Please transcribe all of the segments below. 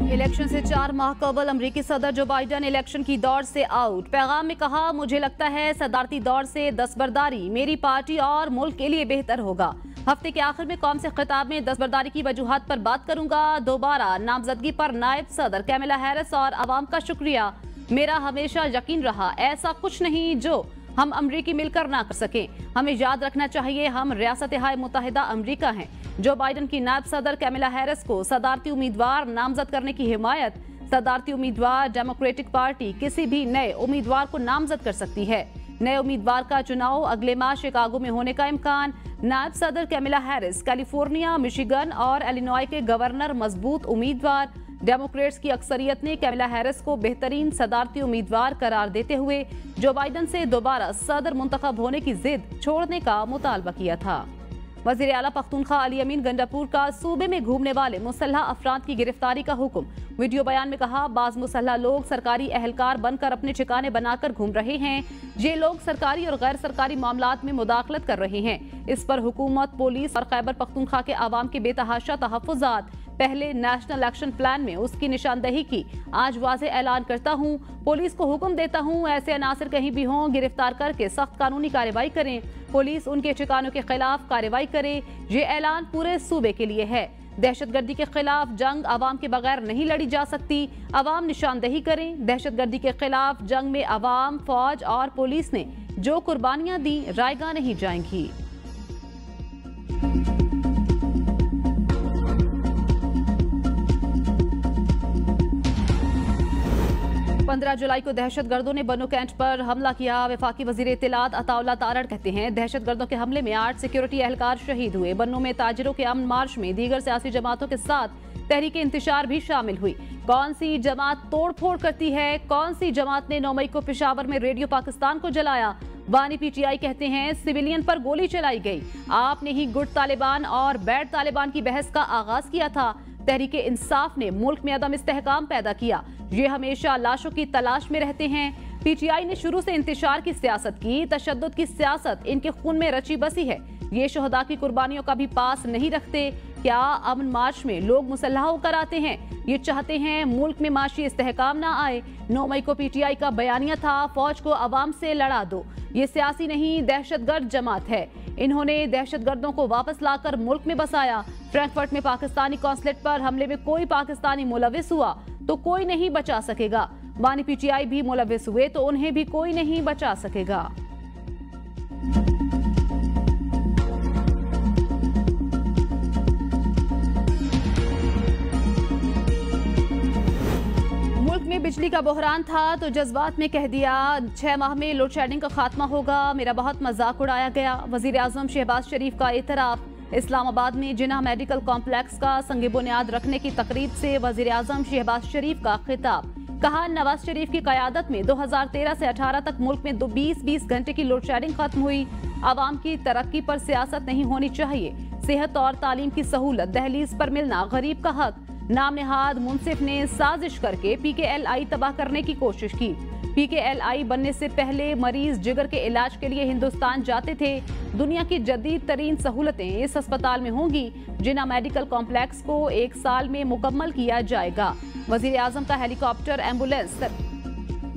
Election से 4 माह कबल अमरीकी सदर जो बाइडन इलेक्शन की दौड़ से आउट। पैगाम में कहा, मुझे लगता है सदारती दौर से दस्तबरदारी मेरी पार्टी और मुल्क के लिए बेहतर होगा। हफ्ते के आखिर में कौम से खिताब में दस्तबरदारी की वजूहात पर बात करूंगा। दोबारा नामजदगी पर नायब सदर कैमला हैरिस और अवाम का शुक्रिया। मेरा हमेशा यकीन रहा ऐसा कुछ नहीं जो हम अमरीकी मिलकर ना कर सकें। हमें याद रखना चाहिए हम रियासत-ए मुत्तहिदा अमरीका हैं। जो बाइडन की नायब सदर कैमला हैरिस को सदारती उम्मीदवार नामजद करने की हिमायत। सदारती उम्मीदवार डेमोक्रेटिक पार्टी किसी भी नए उम्मीदवार को नामजद कर सकती है। नए उम्मीदवार का चुनाव अगले माह शिकागो में होने का इम्कान। नायब सदर कैमला हैरिस कैलिफोर्निया, मिशिगन और इलिनॉय के गवर्नर मजबूत उम्मीदवार। डेमोक्रेट्स की अक्सरियत ने कैमला हैरिस को बेहतरीन सदारती उम्मीदवार करार देते हुए जो बाइडन से दोबारा सदर मुंतखब होने की जिद छोड़ने का मुतालबा किया था। वज़ीर आला पख्तूनख्वा अली अमीन गंडापुर का सूबे में घूमने वाले मुसल्लह अफराद की गिरफ्तारी का हुक्म। वीडियो बयान में कहा, बाज मुसल्लह लोग सरकारी एहलकार बनकर अपने ठिकाने बनाकर घूम रहे हैं। ये लोग सरकारी और गैर सरकारी मामलात में मुदाखलत कर रहे हैं। इस पर हुकूमत, पुलिस और खैबर पख्तूनख्वा के आवाम के बेतहाशा तहफ़्फ़ुज़ात पहले नेशनल एक्शन प्लान में उसकी निशानदही की। आज वाज़े ऐलान करता हूँ, पुलिस को हुक्म देता हूँ, ऐसे अनासर कहीं भी हों गिरफ्तार करके सख्त कानूनी कार्रवाई करें। पुलिस उनके ठिकानों के खिलाफ कार्रवाई करे। ये ऐलान पूरे सूबे के लिए है। दहशतगर्दी के खिलाफ जंग अवाम के बगैर नहीं लड़ी जा सकती। अवाम निशानदही करें। दहशतगर्दी के खिलाफ जंग में अवाम, फौज और पुलिस ने जो कुर्बानियां दी रायगा नहीं जाएंगी। 15 जुलाई को दहशतगर्दों ने बनो कैंट पर हमला किया। वफाकी वजीर इत्तलात अताउल्लाह तारड़ कहते हैं, दहशतगर्दों के हमले में 8 सिक्योरिटी एहलकार शहीद हुए। बन्नो में ताजिरों के अमन मार्च में दीगर सियासी जमातों के साथ तहरीक इंतशार भी शामिल हुई। कौन सी जमात तोड़ फोड़ करती है? कौन सी जमात ने 9 मई को पेशावर में रेडियो पाकिस्तान को जलाया? बानी पीटीआई कहते हैं, सिविलियन पर गोली चलाई गई। आपने ही गुड तालिबान और बैड तालिबान की बहस का आगाज किया था। तहरीक इंसाफ ने मुल्क में अदम इस्तेहकाम पैदा किया। ये हमेशा लाशों की तलाश में रहते हैं। पीटीआई ने शुरू से इंतशार की सियासत की। तशद्दुद की सियासत इनके खून में रची बसी है। ये शहदा की कुर्बानियों का भी पास नहीं रखते। क्या अमन मार्च में लोग मुसल्लह होकर आते हैं? ये चाहते हैं मुल्क में माशी इस्तेहकाम ना आए। 9 मई को पीटीआई का बयानिया था, फौज को अवाम से लड़ा दो। ये सियासी नहीं दहशतगर्द जमात है। इन्होंने दहशतगर्दों को वापस लाकर मुल्क में बसाया। फ्रैंकफर्ट में पाकिस्तानी कॉन्सुलेट पर हमले में कोई पाकिस्तानी मुलविस हुआ तो कोई नहीं बचा सकेगा। बानी पीटीआई भी मुलविस हुए तो उन्हें भी कोई नहीं बचा सकेगा। मुल्क में बिजली का बहरान था तो जज्बात में कह दिया 6 माह में लोड शेडिंग का खात्मा होगा। मेरा बहुत मजाक उड़ाया गया। वजीर आजम शहबाज शरीफ का एतराफ। इस्लामाबाद में जिन्ना मेडिकल कॉम्प्लेक्स का संग बुनियाद रखने की तकरीब से वजीर आजम शहबाज शरीफ का खिताब। कहा, नवाज शरीफ की क़यादत में 2013 से 18 तक मुल्क में 20-20 घंटे की लोड शेडिंग खत्म हुई। आवाम की तरक्की पर सियासत नहीं होनी चाहिए। सेहत और तालीम की सहूलत दहलीज पर मिलना गरीब का हक। नाम नेहाद मुंसिफ ने साजिश करके पीकेएलआई तबाह करने की कोशिश की। पीकेएलआई बनने से पहले मरीज जिगर के इलाज के लिए हिंदुस्तान जाते थे। दुनिया की जदीद तरीन सहूलतें इस अस्पताल में होंगी। जिन्ना मेडिकल कॉम्प्लेक्स को 1 साल में मुकम्मल किया जाएगा। वजीर आजम का हेलीकॉप्टर, एम्बुलेंस,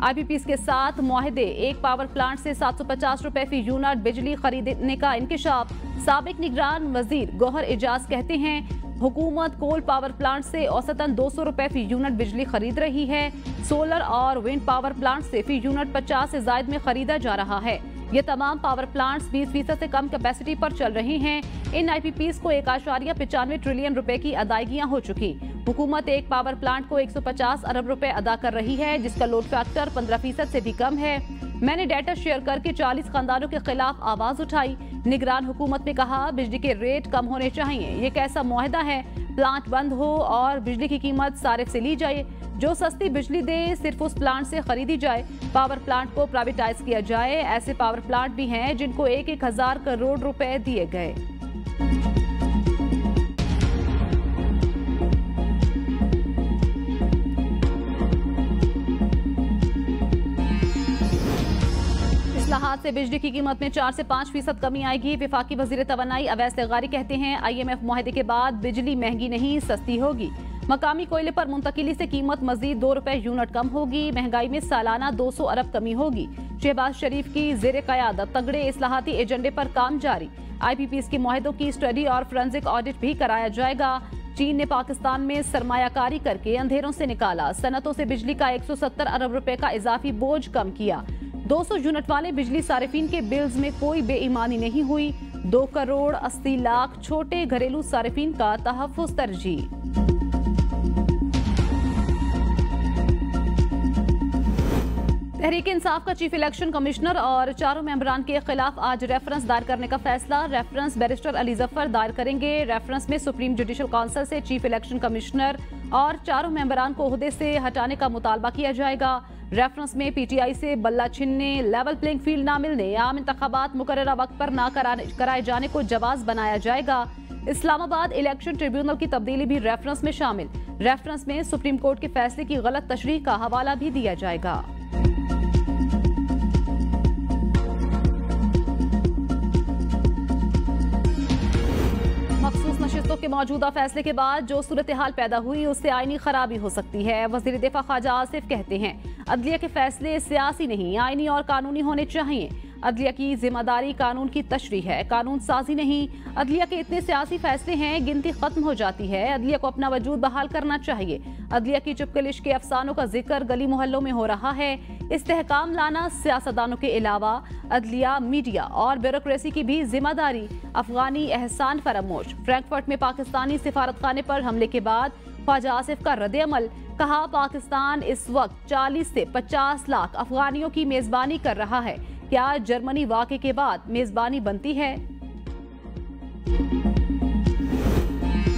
आईपीपीएस के साथ मुआहदे। एक पावर प्लांट से 750 रुपए फी यूनिट बिजली खरीदने का इंकशाफ। साबिक निगरान वजीर गौहर एजाज कहते हैं, हुकूमत कोल पावर प्लांट से औसतन 200 रुपए फी यूनिट बिजली खरीद रही है। सोलर और विंड पावर प्लांट से फी यूनिट 50 से जायद में खरीदा जा रहा है। ये तमाम पावर प्लांट्स 20% से कम कैपेसिटी पर चल रहे हैं। इन आईपीपीएस को 1.95 ट्रिलियन रुपए की अदायगियां हो चुकी। हुकूमत एक पावर प्लांट को 150 अरब रुपए अदा कर रही है, जिसका लोड फैक्टर 15% से भी कम है। मैंने डाटा शेयर करके 40 खानदानों के खिलाफ आवाज उठाई। निगरान हुकूमत ने कहा, बिजली के रेट कम होने चाहिए। ये कैसा मुआहदा है? प्लांट बंद हो और बिजली की कीमत सारिफ से ली जाए। जो सस्ती बिजली दे सिर्फ उस प्लांट से खरीदी जाए। पावर प्लांट को प्राइवेटाइज किया जाए। ऐसे पावर प्लांट भी हैं जिनको 1-1 हजार करोड़ रुपए दिए गए। इस्लाहात से बिजली की कीमत में 4 से 5% कमी आएगी। वफाकी वजीर तवानाई अवैस तेगारी कहते हैं, IMF मुआहदे के बाद बिजली महंगी नहीं सस्ती होगी। मकामी कोयले पर मुंतकिली से कीमत मजीद 2 रुपए यूनिट कम होगी। महंगाई में सालाना 200 अरब कमी होगी। शहबाज शरीफ की जेर क़यादत तगड़े इस्लाहाती एजेंडे पर काम जारी। IPPs के मुआहदों की स्टडी और फोरेंसिक ऑडिट भी कराया जाएगा। चीन ने पाकिस्तान में सरमायाकारी करके अंधेरों से निकाला। सनतों से बिजली का 170 अरब रुपए का इजाफी बोझ कम किया। 200 यूनिट वाले बिजली सारिफिन के बिल्स में कोई बेईमानी नहीं हुई। 2 करोड़ 80 लाख छोटे घरेलू सारिफिन का तहफ़्फ़ुज़ तरजीह। तहरीक इंसाफ का चीफ इलेक्शन कमिश्नर और 4 मेंबरान के खिलाफ आज रेफरेंस दायर करने का फैसला। रेफरेंस बैरिस्टर अली जफर दायर करेंगे। रेफरेंस में सुप्रीम जुडिशल काउंसिल से चीफ इलेक्शन कमिश्नर और 4 मेंबरान को ओहदे से हटाने का मुतालबा किया जाएगा। रेफरेंस में PTI से बल्ला छीनने, लेवल प्लेइंग फील्ड ना मिलने, आम इंतखाबात मुकर्ररा वक्त पर ना कराए जाने को जवाज बनाया जाएगा। इस्लामाबाद इलेक्शन ट्रिब्यूनल की तब्दीली भी रेफरेंस में शामिल। रेफरेंस में सुप्रीम कोर्ट के फैसले की गलत तशरीह का हवाला भी दिया जाएगा। मखसूस नशिस्तों के मौजूदा फैसले के बाद जो सूरत हाल पैदा हुई उससे आईनी खराबी हो सकती है। वजीर दिफा ख्वाजा आसिफ कहते हैं अदलिया के फैसले सियासी नहीं, आईनी और कानूनी होने चाहिए। अदलिया की जिम्मेदारी कानून की तशरीह है, कानून साजी नहीं। अदलिया के इतने सियासी फैसले हैं, गिनती खत्म हो जाती है। अदलिया को अपना वजूद बहाल करना चाहिए। अदलिया की चुपकलिश के अफसानों का जिक्र गली मोहल्लों में हो रहा है। इस्तेहकाम लाना सियासतदानों के अलावा अदलिया, मीडिया और ब्यूरोक्रेसी की भी जिम्मेदारी। अफगानी एहसान फरामोश। फ्रैंकफर्ट में पाकिस्तानी सिफारतखाने पर हमले के बाद ख्वाजा आसिफ का रद्द-ए-अमल। कहा पाकिस्तान इस वक्त 40 से 50 लाख अफगानियों की मेजबानी कर रहा है। क्या जर्मनी वाक़े के बाद मेजबानी बनती है?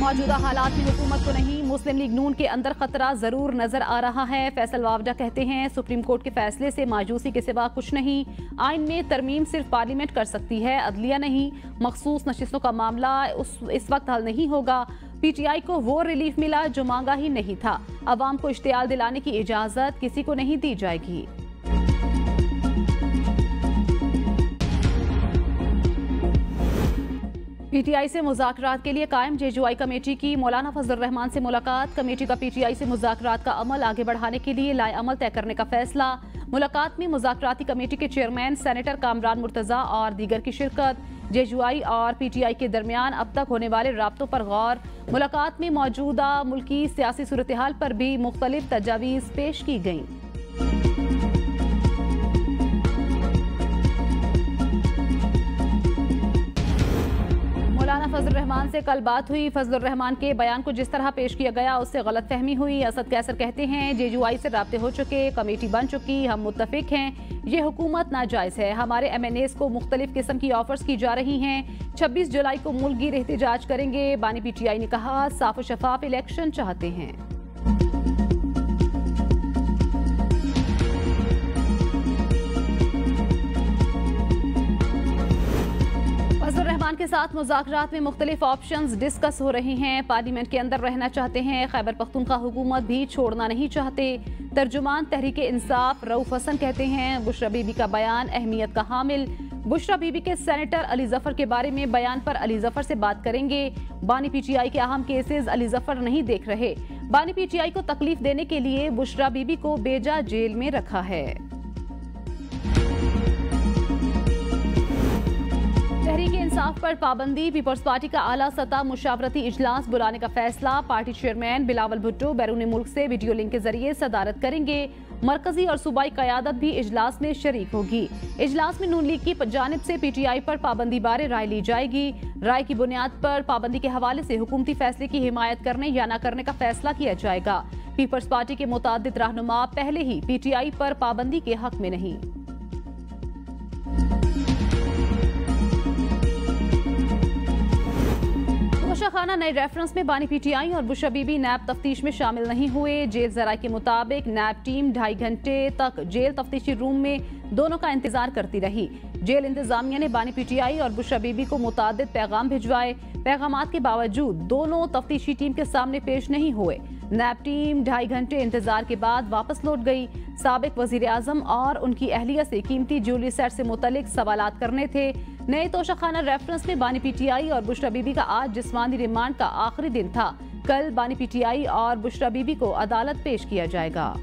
मौजूदा हालात में हुकूमत को नहीं, मुस्लिम लीग नून के अंदर खतरा जरूर नजर आ रहा है। फैसल वावडा कहते हैं सुप्रीम कोर्ट के फैसले से मायूसी के सिवा कुछ नहीं। आइन में तरमीम सिर्फ पार्लियामेंट कर सकती है, अदलिया नहीं। मखसूस नशिस्तों का मामला इस वक्त हल नहीं होगा। PTI को वो रिलीफ मिला जो मांगा ही नहीं था। अवाम को इश्तियाल दिलाने की इजाजत किसी को नहीं दी जाएगी। PTI से मुज़ाकरात के लिए कायम JJY कमेटी की मौलाना फजल रहमान से मुलाकात। कमेटी का PTI से मुज़ाकरात का अमल आगे बढ़ाने के लिए लाए अमल तय करने का फैसला। मुलाकात में मुज़ाकराती कमेटी के चेयरमैन सेनेटर कामरान मुर्तज़ा और दीगर की शिरकत। JJY और PTI के दरमियान अब तक होने वाले राब्तों पर गौर। मुलाकात में मौजूदा मुल्की सियासी सूरत हाल पर भी मुख्तलिफ तजावीज़ पेश की गईं। मौलाना फजल रहमान से कल बात हुई। फजल रहमान के बयान को जिस तरह पेश किया गया उससे गलत फहमी हुई। असद कैसर कहते हैं JJY से राब्ते हो चुके, कमेटी बन चुकी, हम मुत्तफिक हैं। ये हुकूमत नाजायज़ है। हमारे MNAs को मुख्तलिफ किस्म की ऑफर्स की जा रही हैं। 26 जुलाई को मुल्क गिर एहतजाज करेंगे। बानी PTI ने कहा साफ और शफाफ इलेक्शन चाहते हैं। फजल रहमान के साथ मुज़ाकरात में मुख्तलिफ ऑप्शंस डिस्कस हो रहे हैं। पार्लियामेंट के अंदर रहना चाहते हैं, खैबर पख्तूनख्वा हुकूमत भी छोड़ना नहीं चाहते। तर्जुमान तहरीक इंसाफ रऊफ हसन कहते हैं बुशरा बीबी का बयान अहमियत का हामिल। बुशरा बीबी के सेनेटर अली जफर के बारे में बयान पर अली जफर से बात करेंगे। बानी PTI के अहम केसेस अली जफर नहीं देख रहे। बानी PTI को तकलीफ देने के लिए बुशरा बीबी को बेजा जेल में रखा है। तहरीक इंसाफ पर पाबंदी। पीपल्स पार्टी का आला सतह मुशावरती इजलास बुलाने का फैसला। पार्टी चेयरमैन बिलावल भुट्टो बैरून मुल्क से वीडियो लिंक के जरिए सदारत करेंगे। मरकजी और सूबाई क़यादत भी इजलास में शरीक होगी। इजलास में नून लीग की जानिब से PTI पर पाबंदी बारे राय ली जाएगी। राय की बुनियाद पर पाबंदी के हवाले से हुकूमती फैसले की हिमायत करने या न करने का फैसला किया जाएगा। पीपल्स पार्टी के मुतादिद रहनुमा पहले ही PTI पर पाबंदी के हक में नहीं। खाना नए रेफरेंस में बानी PTI और बुशरा बीबी नैब तफ्तीश में शामिल नहीं हुए। जेल जराये के मुताबिक नैब टीम 2.5 घंटे तक जेल तफ्तीशी रूम में दोनों का इंतजार करती रही। जेल इंतजामिया ने बानी PTI और बुशरा बीबी को मुतादिद पैगाम भिजवाए। पैगामात के बावजूद दोनों तफ्तीशी टीम के सामने पेश नहीं हुए। नैब टीम 2.5 घंटे इंतजार के बाद वापस लौट गई। साबिक वजीर आजम और उनकी अहलिया से कीमती ज्वेलरी सेट से मुतल्लिक सवालात करने थे। नए तोशाखाना रेफरेंस में बानी PTI और बुशरा बीबी का आज जिस्मानी रिमांड का आखिरी दिन था। कल बानी पीटीआई और बुशरा बीबी को अदालत पेश किया जाएगा।